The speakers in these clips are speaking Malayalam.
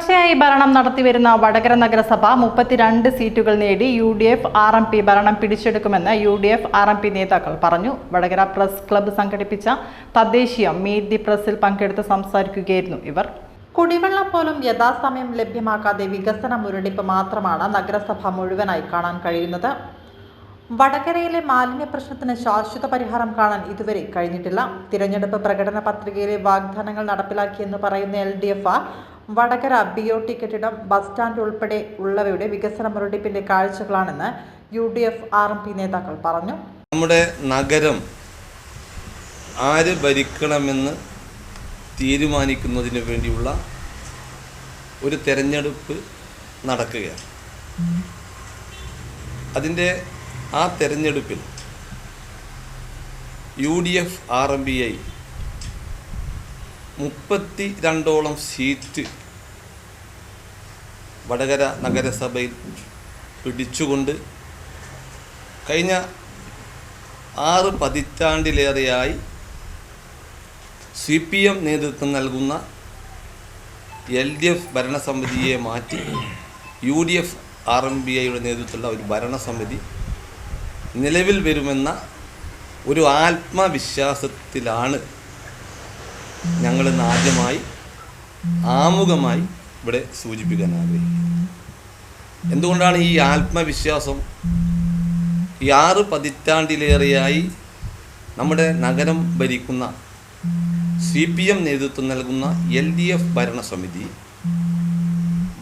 തുടർച്ചയായി ഭരണം നടത്തിവരുന്ന വടകര നഗരസഭ 32 സീറ്റുകൾ നേടി UDF RMP ഭരണം പിടിച്ചെടുക്കുമെന്ന് UDF RMP നേതാക്കൾ പറഞ്ഞു. വടകര പ്രസ് ക്ലബ്ബ് സംഘടിപ്പിച്ച തദ്ദേശീയ മീറ്റ് ദി പ്രസിൽ പങ്കെടുത്ത് സംസാരിക്കുകയായിരുന്നു ഇവർ. കുടിവെള്ളം പോലും യഥാസമയം ലഭ്യമാക്കാതെ വികസന മുരടിപ്പ് മാത്രമാണ് നഗരസഭ മുഴുവനായി കാണാൻ കഴിയുന്നത്. വടകരയിലെ മാലിന്യ പ്രശ്നത്തിന് ശാശ്വത പരിഹാരം കാണാൻ ഇതുവരെ കഴിഞ്ഞിട്ടില്ല. തിരഞ്ഞെടുപ്പ് പ്രകടന പത്രികയിലെ വാഗ്ദാനങ്ങൾ നടപ്പിലാക്കിയെന്ന് പറയുന്ന LDF വടകര BOT കെട്ടിടം, ബസ് സ്റ്റാൻഡ് ഉൾപ്പെടെ ഉള്ളവയുടെ വികസന മുരടിപ്പിന്റെ കാഴ്ചകളാണെന്ന് UDF RMP നേതാക്കൾ പറഞ്ഞു. നമ്മുടെ നഗരം ആര് ഭരിക്കണമെന്ന് തീരുമാനിക്കുന്നതിന് വേണ്ടിയുള്ള ഒരു തെരഞ്ഞെടുപ്പ് നടക്കുകയാണ്. അതിൻ്റെ ആ തെരഞ്ഞെടുപ്പിൽ UDF RMPI 32ഓളം സീറ്റ് വടകര നഗരസഭയിൽ പിടിച്ചുകൊണ്ട് കഴിഞ്ഞ 6 പതിറ്റാണ്ടിലേറെയായി CPM നേതൃത്വം നൽകുന്ന LDF ഭരണസമിതിയെ മാറ്റി UDF RMPIയുടെ നേതൃത്വത്തിലുള്ള ഒരു ഭരണസമിതി നിലവിൽ വരുമെന്ന ഒരു ആത്മവിശ്വാസത്തിലാണ് ഞങ്ങൾ ആദ്യമായി ആമുഖമായി ഇവിടെ സൂചിപ്പിക്കാൻ ആഗ്രഹിക്കുന്നത്. എന്തുകൊണ്ടാണ് ഈ ആത്മവിശ്വാസം? ഈ 6 പതിറ്റാണ്ടിലേറെയായി നമ്മുടെ നഗരം ഭരിക്കുന്ന CPM നേതൃത്വം നൽകുന്ന LDF ഭരണസമിതി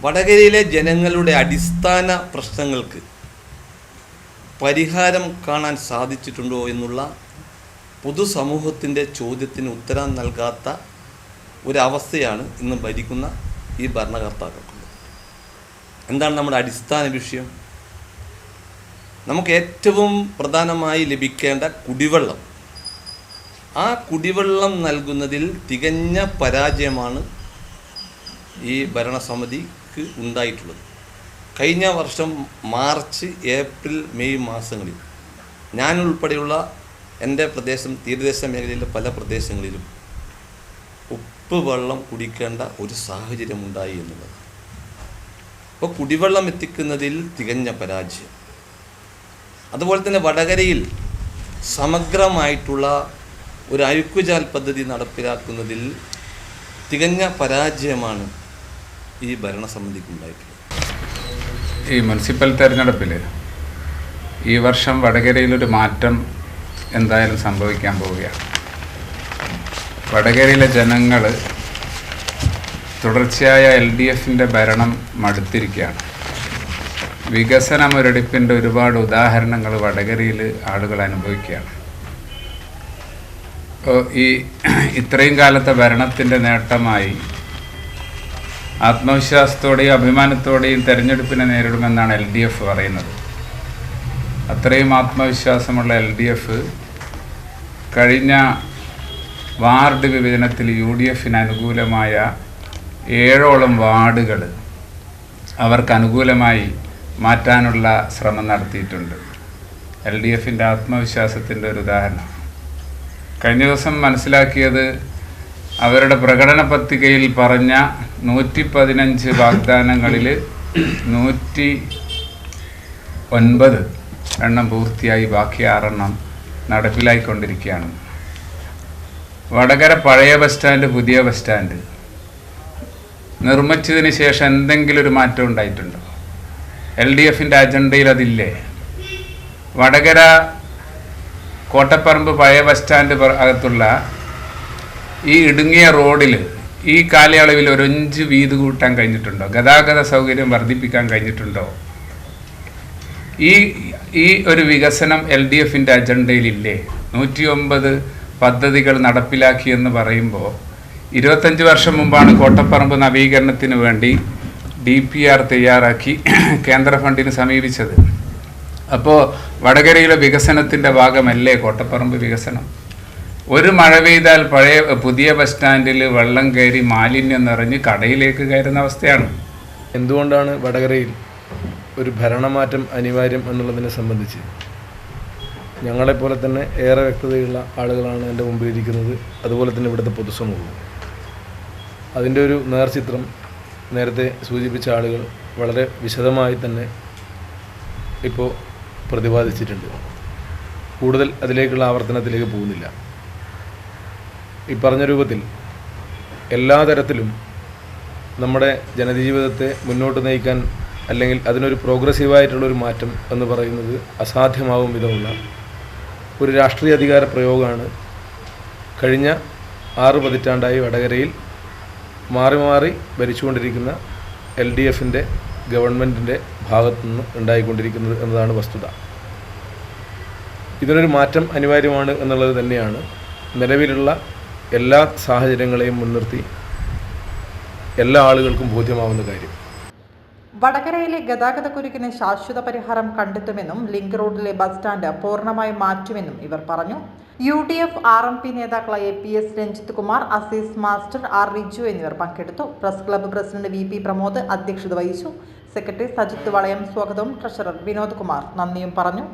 വടകരയിലെ ജനങ്ങളുടെ അടിസ്ഥാന പ്രശ്നങ്ങൾക്ക് പരിഹാരം കാണാൻ സാധിച്ചിട്ടുണ്ടോ എന്നുള്ള പൊതുസമൂഹത്തിൻ്റെ ചോദ്യത്തിന് ഉത്തരം നൽകാത്ത ഒരവസ്ഥയാണ് ഇന്ന് ഭരിക്കുന്ന ഈ ഭരണകർത്താക്കൾക്കുള്ളത്. എന്താണ് നമ്മുടെ അടിസ്ഥാന വിഷയം? നമുക്ക് ഏറ്റവും പ്രധാനമായി ലഭിക്കേണ്ട കുടിവെള്ളം. ആ കുടിവെള്ളം നൽകുന്നതിൽ തികഞ്ഞ പരാജയമാണ് ഈ ഭരണസമിതിക്ക് ഉണ്ടായിട്ടുള്ളത്. കഴിഞ്ഞ വർഷം മാർച്ച്, ഏപ്രിൽ, മെയ് മാസങ്ങളിൽ ഞാനുൾപ്പെടെയുള്ള എൻ്റെ പ്രദേശം, തീരദേശ മേഖലയിലെ പല പ്രദേശങ്ങളിലും ഉപ്പ് വെള്ളം കുടിക്കേണ്ട ഒരു സാഹചര്യമുണ്ടായി എന്നുള്ളത്. അപ്പോൾ കുടിവെള്ളം എത്തിക്കുന്നതിൽ തികഞ്ഞ പരാജയം. അതുപോലെ തന്നെ വടകരയിൽ സമഗ്രമായിട്ടുള്ള ഒരു അഴുക്കുചാൽ പദ്ധതി നടപ്പിലാക്കുന്നതിൽ തികഞ്ഞ പരാജയമാണ് ഈ ഭരണസമിതിക്കുണ്ടായിട്ടുള്ളത്. ഈ മുനിസിപ്പൽ തെരഞ്ഞെടുപ്പിൽ ഈ വർഷം വടകരയിലൊരു മാറ്റം എന്തായാലും സംഭവിക്കാൻ പോവുകയാണ്. വടകരയിലെ ജനങ്ങൾ തുടർച്ചയായ LDFൻ്റെ ഭരണം മടുത്തിരിക്കുകയാണ്. വികസന മുരടിപ്പിൻ്റെ ഒരുപാട് ഉദാഹരണങ്ങൾ വടകരയിൽ ആളുകൾ അനുഭവിക്കുകയാണ്. ഈ ഇത്രയും കാലത്തെ ഭരണത്തിൻ്റെ നേട്ടമായി ആത്മവിശ്വാസത്തോടെയും അഭിമാനത്തോടെയും തെരഞ്ഞെടുപ്പിനെ നേരിടുമെന്നാണ് LDF പറയുന്നത്. അത്രയും ആത്മവിശ്വാസമുള്ള LDF കഴിഞ്ഞ വാർഡ് വിഭജനത്തിൽ UDFന് അനുകൂലമായ 7ഓളം വാർഡുകൾ അവർക്ക് അനുകൂലമായി മാറ്റാനുള്ള ശ്രമം നടത്തിയിട്ടുണ്ട്. LDFൻ്റെ ആത്മവിശ്വാസത്തിൻ്റെ ഒരു ഉദാഹരണം. കഴിഞ്ഞ ദിവസം മനസ്സിലാക്കിയത് അവരുടെ പ്രകടന പത്രികയിൽ പറഞ്ഞ 115 വാഗ്ദാനങ്ങളിൽ 109 എണ്ണം പൂർത്തിയായി, ബാക്കി 6 എണ്ണം നടപ്പിലായിക്കൊണ്ടിരിക്കുകയാണ്. വടകര പഴയ ബസ് സ്റ്റാൻഡ്, പുതിയ ബസ് സ്റ്റാൻഡ് നിർമ്മിച്ചതിന് ശേഷം എന്തെങ്കിലും ഒരു മാറ്റം ഉണ്ടായിട്ടുണ്ടോ? LDFൻ്റെ അജണ്ടയിൽ അതില്ലേ? വടകര കോട്ടപ്പറമ്പ് പഴയ ബസ് സ്റ്റാൻഡ് അകത്തുള്ള ഈ ഇടുങ്ങിയ റോഡിൽ ഈ കാലയളവിൽ ഒരു 5 വീതി കൂട്ടാൻ കഴിഞ്ഞിട്ടുണ്ടോ? ഗതാഗത സൗകര്യം വർദ്ധിപ്പിക്കാൻ കഴിഞ്ഞിട്ടുണ്ടോ? ഈ ഒരു വികസനം LDFൻ്റെ അജണ്ടയിലില്ലേ? 109 പദ്ധതികൾ നടപ്പിലാക്കിയെന്ന് പറയുമ്പോൾ 25 വർഷം മുമ്പാണ് കോട്ടപ്പറമ്പ് നവീകരണത്തിന് വേണ്ടി DPR തയ്യാറാക്കി കേന്ദ്ര ഫണ്ടിന് സമീപിച്ചത്. അപ്പോൾ വടകരയിലെ വികസനത്തിൻ്റെ ഭാഗമല്ലേ കോട്ടപ്പറമ്പ് വികസനം? ഒരു മഴ പെയ്താൽ പുതിയ ബസ് സ്റ്റാൻഡിൽ വെള്ളം കയറി മാലിന്യം നിറഞ്ഞ് കടയിലേക്ക് കയറുന്ന അവസ്ഥയാണ്. എന്തുകൊണ്ടാണ് വടകരയിൽ ഒരു ഭരണമാറ്റം അനിവാര്യം എന്നുള്ളതിനെ സംബന്ധിച്ച് ഞങ്ങളെപ്പോലെ തന്നെ ഏറെ വ്യക്തതയുള്ള ആളുകളാണ് എൻ്റെ മുമ്പിലിരിക്കുന്നത്. അതുപോലെ തന്നെ ഇവിടുത്തെ പൊതുസമൂഹം. അതിൻ്റെ ഒരു നേർചിത്രം നേരത്തെ സൂചിപ്പിച്ച ആളുകൾ വളരെ വിശദമായി തന്നെ ഇപ്പോൾ പ്രതിപാദിച്ചിട്ടുണ്ട്. കൂടുതൽ അതിലേക്കുള്ള ആവർത്തനത്തിലേക്ക് പോകുന്നില്ല. ഈ പറഞ്ഞ രൂപത്തിൽ എല്ലാ തരത്തിലും നമ്മുടെ ജനജീവിതത്തെ മുന്നോട്ട് നയിക്കാൻ അല്ലെങ്കിൽ അതിനൊരു പ്രോഗ്രസീവായിട്ടുള്ളൊരു മാറ്റം എന്ന് പറയുന്നത് അസാധ്യമാവും വിധമുള്ള ഒരു രാഷ്ട്രീയ അധികാര പ്രയോഗമാണ് കഴിഞ്ഞ 6 പതിറ്റാണ്ടായി വടകരയിൽ മാറി മാറി ഭരിച്ചുകൊണ്ടിരിക്കുന്ന LDFൻ്റെ ഗവൺമെൻറ്റിൻ്റെ ഭാഗത്തുനിന്ന് ഉണ്ടായിക്കൊണ്ടിരിക്കുന്നത് എന്നതാണ് വസ്തുത. ഇതിനൊരു മാറ്റം അനിവാര്യമാണ് എന്നുള്ളത് തന്നെയാണ് നിലവിലുള്ള എല്ലാ സാഹചര്യങ്ങളെയും മുൻനിർത്തി എല്ലാ ആളുകൾക്കും ബോധ്യമാവുന്ന കാര്യം. വടകരയിലെ ഗതാഗതക്കുരുക്കിന് ശാശ്വത പരിഹാരം കണ്ടെത്തുമെന്നും ലിങ്ക് റോഡിലെ ബസ് സ്റ്റാൻഡ് പൂർണ്ണമായും മാറ്റുമെന്നും ഇവർ പറഞ്ഞു. UDF RMP നേതാക്കളായ PS Ranjith Kumar, Aziz master, R Riju എന്നിവർ പങ്കെടുത്തു. Press club president VP Pramod അധ്യക്ഷത വഹിച്ചു. സെക്രട്ടറി സജിത്ത് വളയം സ്വാഗതവും ട്രഷറർ വിനോദ് കുമാർ നന്ദിയും പറഞ്ഞു.